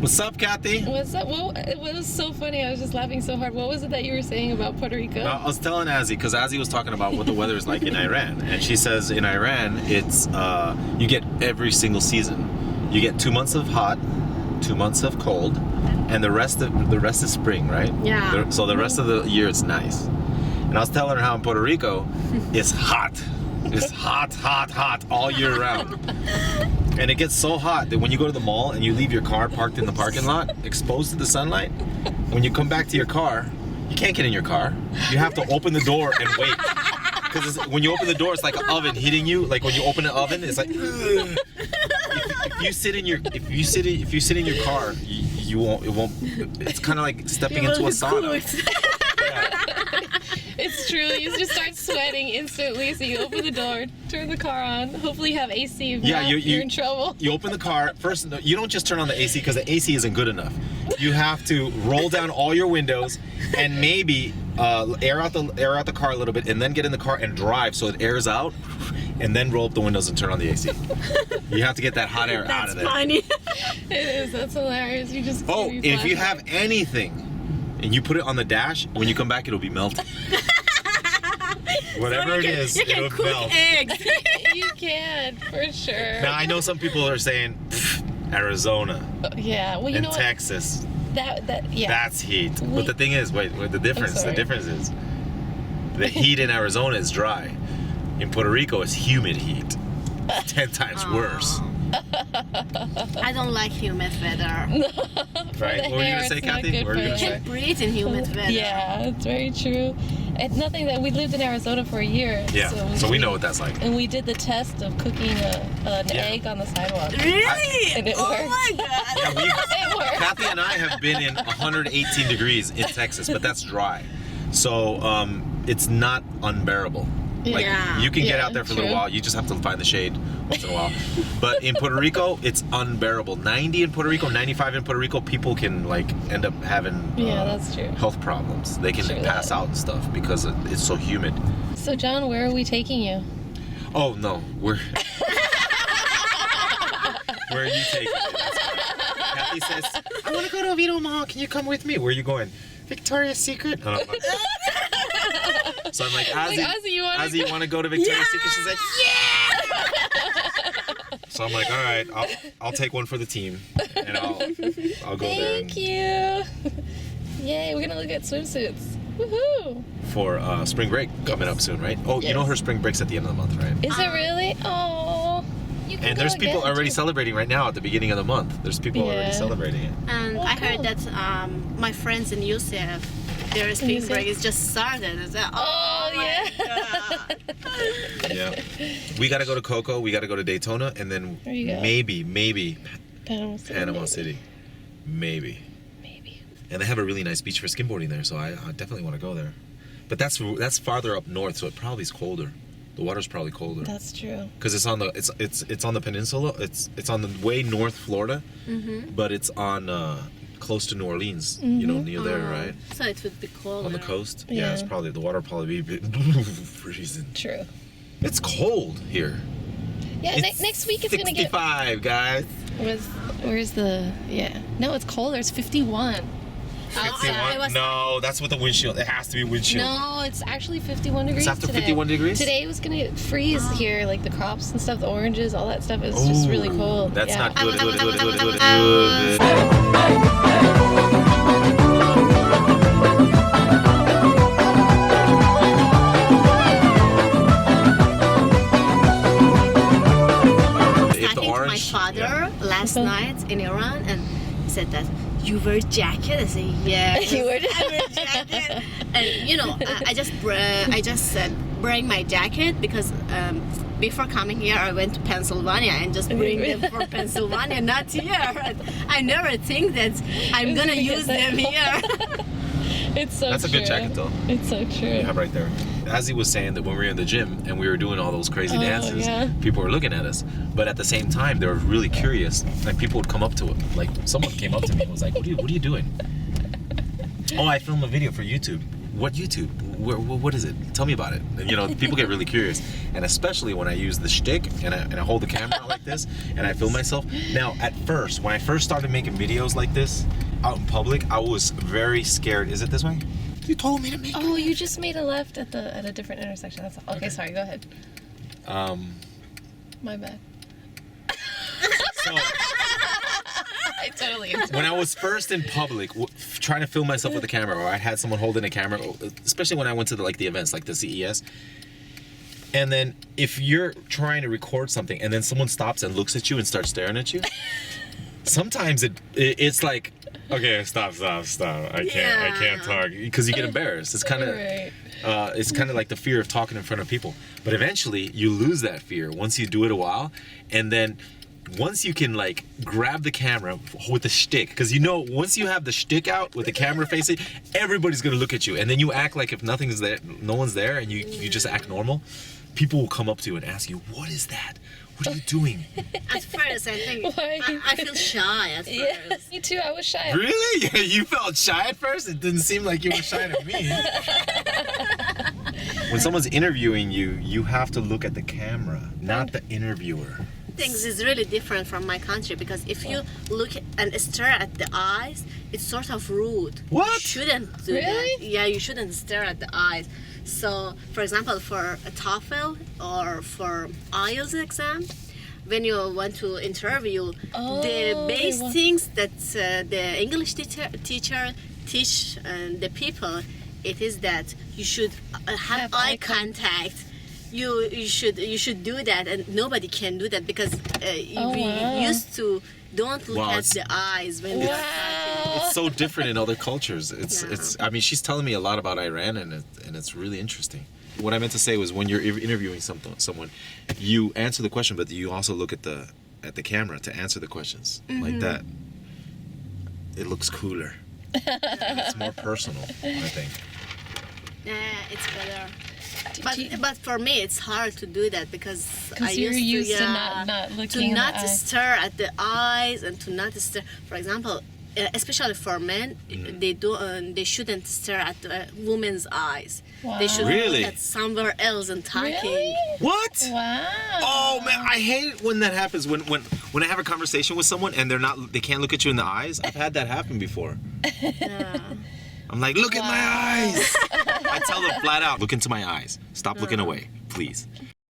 What's up, Kathy? What's up? Well, it was so funny. I was just laughing so hard. What was it that you were saying about Puerto Rico? I was telling Azzy, because Azzy was talking about what the weather is like in Iran. And she says in Iran, it's you get every single season. You get 2 months of hot, 2 months of cold, and the rest is spring, right? Yeah. So the rest of the year it's nice. And I was telling her how in Puerto Rico, it's hot. It's hot all year round. And it gets so hot that when you go to the mall and you leave your car parked in the parking lot, exposed to the sunlight, when you come back to your car, you can't get in your car. You have to open the door and wait. Because when you open the door, it's like an oven hitting you. Like when you open an oven, it's like, ugh. If you sit in your car, you won't. It won't. It's kind of like stepping into a sauna. It's true. You just start sweating instantly. So you open the door, turn the car on. Hopefully you have AC. If not, you're in trouble. You open the car first. You don't just turn on the AC because the AC isn't good enough. You have to roll down all your windows and maybe air out the car a little bit, and then get in the car and drive so it airs out, and then roll up the windows and turn on the AC. You have to get that hot air out of there. That's funny. It is. That's hilarious. You just. If you have anything and you put it on the dash, when you come back, it'll be melted. Whatever it is, it'll melt. Eggs. You can, for sure. Now I know some people are saying Arizona Yeah. Well, you and know Texas. Yeah. That's heat. But the thing is, wait, the difference sorry. is the heat in Arizona is dry. In Puerto Rico, it's humid heat. It's 10 times worse. I don't like humid weather. Right? What were you gonna say, Kathy? What were you gonna I say? can't breathe in humid weather. Yeah, it's very true. It's nothing that we lived in Arizona for a year. Yeah. So we know what that's like. And we did the test of cooking an egg on the sidewalk. Really? And it oh worked. my god. Yeah, It worked. Kathy and I have been in 118 degrees in Texas, but that's dry. So it's not unbearable. Like Yeah. you can get out there for a little true. while. You just have to find the shade once in a while. But in Puerto Rico, it's unbearable. 90 in Puerto Rico, 95 in Puerto Rico. People can like end up having That's true. health problems. They can True pass that. out and stuff because it's so humid. So, John, where are we taking you? Oh no, where are you taking me? That's fine. Kathy says, I want to go to Oviedo Mall. Can you come with me? Where are you going? Victoria's Secret. And I'm like, so I'm like, Ozzy, you want to go to Victoria's Secret? She's like, yeah. So I'm like, all right, I'll take one for the team, and I'll go there. Thank you. Yay, we're gonna look at swimsuits. Woohoo! For spring break coming up soon, right? Oh, you know Yes. her spring break's at the end of the month, right? Is it really? Oh. You can And go there's people again, already too. celebrating right now at the beginning of the month. There's people already Yeah. celebrating it. And Oh, I heard cool. that my friends in UCF, their spring UCF? break is just started. It's like, Oh, my yeah. God. Yeah. We got to go to Cocoa. We got to go to Daytona, and then There you go. maybe Panama City. Maybe. Maybe. And they have a really nice beach for skimboarding there, so I definitely want to go there. But that's farther up north, so it probably is colder. The water's probably colder That's true. because it's on the it's on the peninsula. It's on the way north Florida, but it's on close to New Orleans. You know, near there, right? So it would be colder. On the coast. Yeah, it's Yeah. probably the water will probably be a bit freezing. True. It's cold here. Yeah, It's next week it's gonna get. 65, guys. Where's the? Yeah. No, it's colder. It's 51. 51? No, that's with the windshield. It has to be windshield. No, it's actually 51 degrees It's after today. 51 degrees? Today was gonna freeze here, like the crops and stuff, the oranges, all that stuff is just really cold. That's yeah. not good. If the Talking to my orange, father last night in Iran, and he said that you wear jacket. I said yes. You wear I wear jacket, and you know I just said bring my jacket because before coming here I went to Pennsylvania and just bring them for Pennsylvania, not here. I never think that I'm gonna use them here. It's so That's a true. good jacket, though. It's so true. You have right there. As he was saying that when we were in the gym and we were doing all those crazy dances, yeah. people were looking at us. But at the same time, they were really curious. Like people would come up to it. Like someone came up to me and was like, "What are you doing?" Oh, I filmed a video for YouTube. what YouTube? What is it? Tell me about it. And, you know, people get really curious, and especially when I use the shtick and I hold the camera out like this and I film myself. Now, at first, when I first started making videos like this out in public, I was very scared. Is it this way? You told me to make it. Oh, you just made a left at a different intersection. That's all. Okay, sorry. Go ahead. My bad. So, I totally. when I was first in public, trying to film myself with a camera, or I had someone holding a camera, especially when I went to the events, like the CES. And then if you're trying to record something, and then someone stops and looks at you and starts staring at you, sometimes it's like, okay, stop. I can't talk, because you get embarrassed. It's kind of. Right. It's kind of like the fear of talking in front of people. But eventually, you lose that fear once you do it a while. And then once you can, like, grab the camera with the shtick, because you know, once you have the shtick out with the camera facing, everybody's going to look at you. And then you act like if nothing's there, no one's there, and you just act normal. People will come up to you and ask you, what is that? What are you doing? At first, I think I feel shy at first. Yeah, me too. I was shy. Really? Yeah, you felt shy at first? It didn't seem like you were shy to me. When someone's interviewing you, you have to look at the camera, not the interviewer. Things is really different from my country, because if you look and stare at the eyes, it's sort of rude. What? You shouldn't do that. Yeah, you shouldn't stare at the eyes. So, for example, for a TOEFL or for IELTS exam, when you want to interview, the base things that the English teacher teach the people, it is that you should have eye contact. You should do that, and nobody can do that, because we used to don't look at the eyes when we're talking. It's so different in other cultures. It's. I mean, she's telling me a lot about Iran, and it's really interesting. What I meant to say was, when you're interviewing someone, you answer the question, but you also look at the camera to answer the questions like that. It looks cooler. And it's more personal, I think. Yeah, it's better. But for me, it's hard to do that, because you're used to not looking to not in the eyes. stare at the eyes, and to not stare. For example, especially for men, they shouldn't stare at the woman's eyes. Wow. They should Really? look at somewhere else and talking. Really? What? Wow. Oh man, I hate it when that happens. When I have a conversation with someone and they can't look at you in the eyes. I've had that happen before. Yeah. I'm like, look at my eyes. I tell them flat out, look into my eyes. Stop looking away, please.